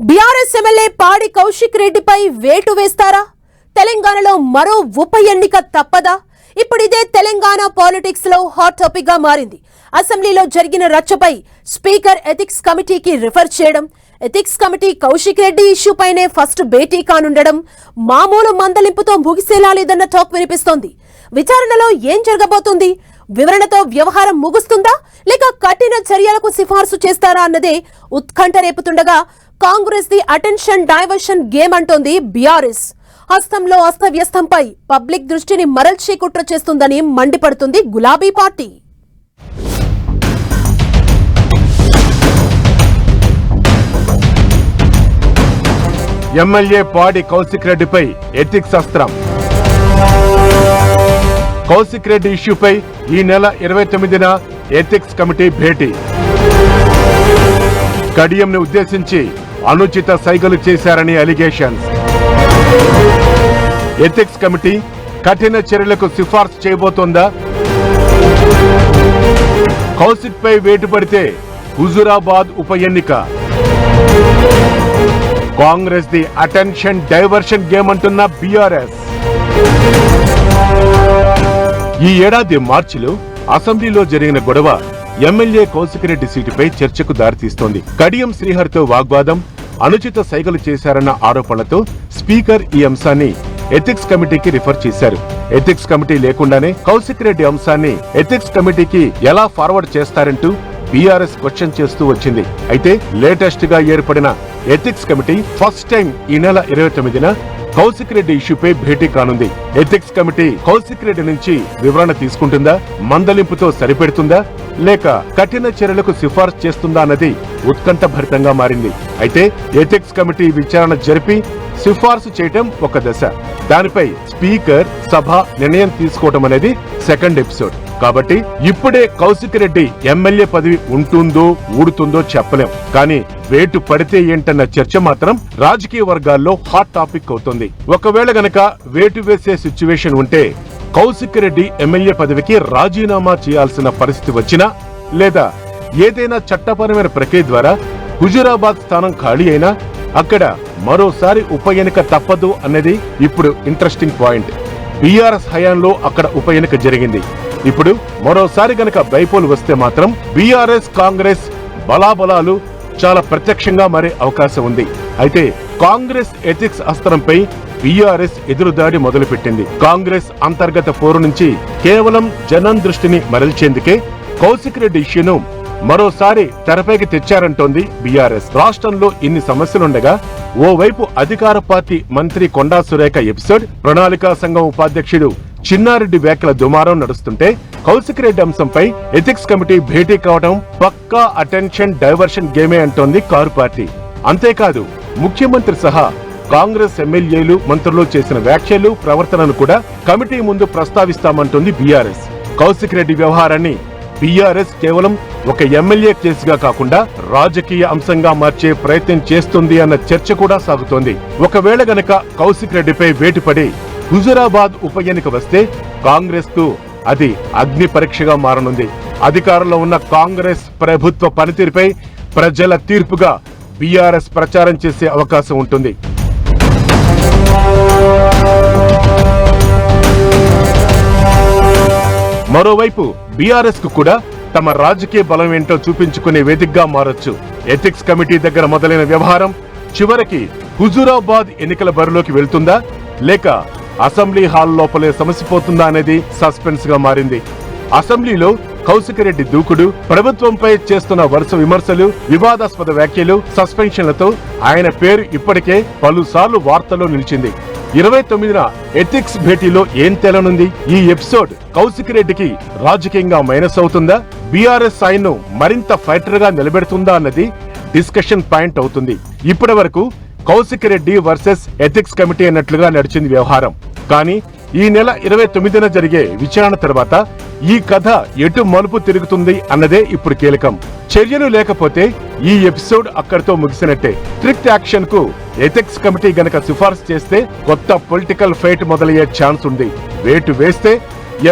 BRS MLA పాడి కౌశిక్ రెడ్డిపై వేటు వేస్తారా? తెలంగాణలో మరో ఉప ఎన్నిక తప్పదా? ఇప్పుడు ఇదే తెలంగాణ పాలిటిక్స్ లో హాట్ టాపిక్ గా మారింది. అసెంబ్లీలో జరిగిన రచ్చపై స్పీకర్ ఎథిక్స్ కమిటీకి రిఫర్ చేయడం, ethics committee Kaushik Reddy issue పైనే ఫస్ట్ భేటీ కానుండడం మామూలు మందలింపుతో ముగిసేలా లేదన్న టాక్ వినిపిస్తోంది. విచారణలో ఏం జరగబోతుంది? వివరణతో వ్యవహారం ముగుస్తుందా లేక కఠిన చర్యలకు సిఫార్సు చేస్తారా అన్నదే ఉత్కంఠ రేపుతుండగా Congress the attention diversion game అంటోంది బీఆర్ఎస్. హస్తంలో అస్తవ్యస్తంపై పబ్లిక్ దృష్టిని మరల్చే కుట్ర చేస్తుందని మండిపడుతుంది గులాబీ పార్టీ. ఎమ్మెల్యే పాడి కౌశిక్ రెడ్డిపై ఎథిక్స్ అస్త్రం. కౌశిక్ రెడ్డి ఇష్యూపై ఈ నెల 29న ఎథిక్స్ కమిటీ భేటీ. కడియంని ఉద్దేశించి అనుచిత సైగలు చేశారని అలిగేషన్స్. ఎథిక్స్ కమిటీ కఠిన చర్యలకు సిఫార్సు చేయబోతోందా? కౌశిక్ పై వేటు పడితే హుజూరాబాద్ ఉప ఎన్నిక. Congress the attention diversion game అంటున్న బీఆర్ఎస్. ఈ ఏడాది మార్చిలో అసెంబ్లీలో జరిగిన గొడవ ఎమ్మెల్యే కౌశిక్ రెడ్డి సీటుపై చర్చకు దారితీస్తోంది. కడియం శ్రీహరితో వాగ్వాదం, అనుచిత సైగలు చేశారన్న ఆరోపణలతో స్పీకర్ ఈ అంశాన్ని ఎథిక్స్ కమిటీకి రిఫర్ చేశారు. ఎథిక్స్ కమిటీ లేకుండానే కౌశిక్ రెడ్డి అంశాన్ని ఎథిక్స్ కమిటీకి ఎలా ఫార్వర్డ్ చేస్తారంటూ బీఆర్ఎస్ క్వశ్చన్ చేస్తూ వచ్చింది. అయితే లేటెస్ట్ గా ఏర్పడిన ఎథిక్స్ కమిటీ ఫస్ట్ టైం ఈ నెల 29న కౌశిక్ రెడ్డి ఇష్యూపై భేటీ కానుంది. ఎథిక్స్ కమిటీ కౌశిక్ రెడ్డి నుంచి వివరణ తీసుకుంటుందా, మందలింపుతో సరిపెడుతుందా లేక కఠిన చర్యలకు సిఫార్సు చేస్తుందా అన్నది ఉత్కంఠభరితంగా మారింది. అయితే ఎథిక్స్ కమిటీ విచారణ జరిపి సిఫార్సు చేయటం ఒక దశ, దానిపై స్పీకర్ సభ నిర్ణయం తీసుకోవటం అనేది సెకండ్ ఎపిసోడ్. కాబట్టి ఇప్పుడే కౌశిక్ రెడ్డి ఎమ్మెల్యే పదవి ఉంటుందో ఊడుతుందో చెప్పలేం. కానీ వేటు పడితే ఏంటన్న చర్చ మాత్రం రాజకీయ వర్గాల్లో హాట్ టాపిక్ అవుతుంది. ఒకవేళ గనక వేటు వేసే సిచ్యువేషన్ ఉంటే కౌశిక్ రెడ్డి ఎమ్మెల్యే పదవికి రాజీనామా చేయాల్సిన పరిస్థితి వచ్చినా లేదా ఏదైనా చట్టపరమైన ప్రక్రియ ద్వారా హుజూరాబాద్ స్థానం ఖాళీ అయినా అక్కడ మరోసారి ఉప ఎన్నిక తప్పదు అన్నది ఇప్పుడు ఇంట్రెస్టింగ్ పాయింట్. బీఆర్ఎస్ హయాంలో అక్కడ ఉప ఎన్నిక జరిగింది. ఇప్పుడు మరోసారి గనక బైపోల్ వస్తే మాత్రం బీఆర్ఎస్ కాంగ్రెస్ బలాబలాలు చాలా ప్రత్యక్షంగా మారే అవకాశం ఉంది. అయితే కాంగ్రెస్ ఎథిక్స్ అస్త్రంపై బీఆర్ఎస్ ఎదురుదాడి మొదలుపెట్టింది. కాంగ్రెస్ అంతర్గత పోరు నుంచి కేవలం జనం దృష్టిని మరల్చేందుకే కౌశిక్ రెడ్డి ఇష్యూను మరోసారి తెరపైకి తెచ్చారంటోంది బీఆర్ఎస్. రాష్ట్రంలో ఇన్ని సమస్యలుండగా ఓవైపు అధికార పార్టీ మంత్రి కొండా సురేఖ ఎపిసోడ్, ప్రణాళికా సంఘం ఉపాధ్యక్షుడు చిన్నారెడ్డి వ్యాఖ్యల దుమారం నడుస్తుంటే కౌశిక్ రెడ్డి అంశంపై ఎథిక్స్ కమిటీ భేటీ కావడం పక్కా అటెన్షన్ డైవర్షన్ గేమే అంటోంది కారు పార్టీ. అంతేకాదు ముఖ్యమంత్రి సహా కాంగ్రెస్ ఎమ్మెల్యేలు మంత్రులు చేసిన వ్యాఖ్యలు ప్రవర్తనను కూడా కమిటీ ముందు ప్రస్తావిస్తామంటోంది బీఆర్ఎస్. కౌశిక్ రెడ్డి వ్యవహారాన్ని బీఆర్ఎస్ కేవలం ఒక ఎమ్మెల్యే కేసుగా కాకుండా రాజకీయ అంశంగా మార్చే ప్రయత్నం చేస్తుంది అన్న చర్చ కూడా సాగుతోంది. ఒకవేళ గనక కౌశిక్ రెడ్డిపై వేటుపడి హుజూరాబాద్ ఉప ఎన్నిక వస్తే కాంగ్రెస్ కు అది అగ్ని పరీక్షగా మారనుంది. అధికారంలో ఉన్న కాంగ్రెస్ ప్రభుత్వ పనితీరుపై ప్రజల తీర్పుగా బీఆర్ఎస్ ప్రచారం చేసే అవకాశం ఉంటుంది. మరోవైపు బీఆర్ఎస్ కు కూడా తమ రాజకీయ బలం ఏంటో చూపించుకునే వేదికగా మారొచ్చు. ఎథిక్స్ కమిటీ దగ్గర మొదలైన వ్యవహారం చివరికి హుజూరాబాద్ ఎన్నికల బరిలోకి వెళ్తుందా లేక అసెంబ్లీ హాల్ లోపలే సమసిపోతుందా అనేది సస్పెన్స్ గా మారింది. అసెంబ్లీలో కౌశిక్ రెడ్డి దూకుడు, ప్రభుత్వంపై చేస్తున్న వరుస విమర్శలు, వివాదాస్పద వ్యాఖ్యలు, సస్పెన్షన్లతో ఆయన పేరు ఇప్పటికే పలుసార్లు వార్తల్లో నిలిచింది. 29న ఎథిక్స్ భేటీలో ఏం తేలనుంది? ఈ ఎపిసోడ్ కౌశిక్ రెడ్డికి రాజకీయంగా మైనస్ అవుతుందా, బీఆర్ఎస్ ఆయన్ను మరింత ఫైటర్ గా నిలబెడుతుందా అన్నది డిస్కషన్ పాయింట్ అవుతుంది. ఇప్పటి వరకు Kaushik Reddy versus ethics committee అన్నట్లుగా నడిచింది వ్యవహారం. కానీ ఈ నెల 29న జరిగే విచారణ తర్వాత ఈ కథ ఎటు మలుపు తిరుగుతుంది అన్నదే ఇప్పుడు కీలకం. చర్యలు లేకపోతే ఈ ఎపిసోడ్ అక్కడితో ముగిసినట్టే. స్ట్రిక్ట్ యాక్షన్ కు ఎథిక్స్ కమిటీ గనక సిఫార్సు చేస్తే కొత్త పొలిటికల్ ఫైట్ మొదలయ్యే ఛాన్స్ ఉంది. వేటు వేస్తే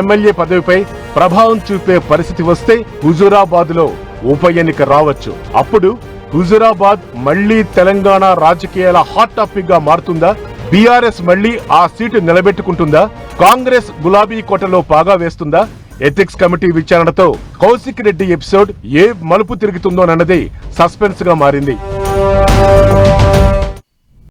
ఎమ్మెల్యే పదవిపై ప్రభావం చూపే పరిస్థితి వస్తే హుజూరాబాద్ లో ఉప ఎన్నిక రావచ్చు. అప్పుడు హుజురాబాద్ మళ్లీ తెలంగాణ రాజకీయాల హాట్ టాపిక్ గా మారుతుందా? బీఆర్ఎస్ మళ్లీ ఆ సీటు నిలబెట్టుకుంటుందా? కాంగ్రెస్ గులాబీ కోటలో పాగా వేస్తుందా? ఎథిక్స్ కమిటీ విచారణతో కౌశిక్ రెడ్డి ఎపిసోడ్ ఏ మలుపు తిరుగుతుందోనన్నది సస్పెన్స్ గా మారింది.